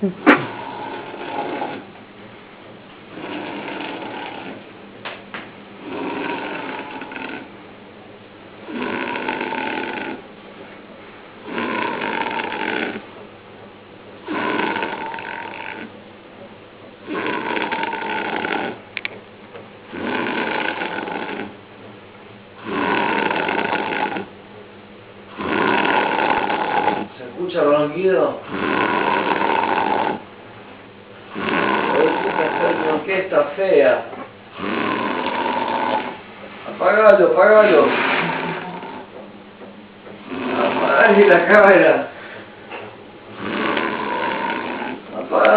¿Se escucha el ronquido? Una orquesta fea. Apagalo, apagalo. Apagale la cámara.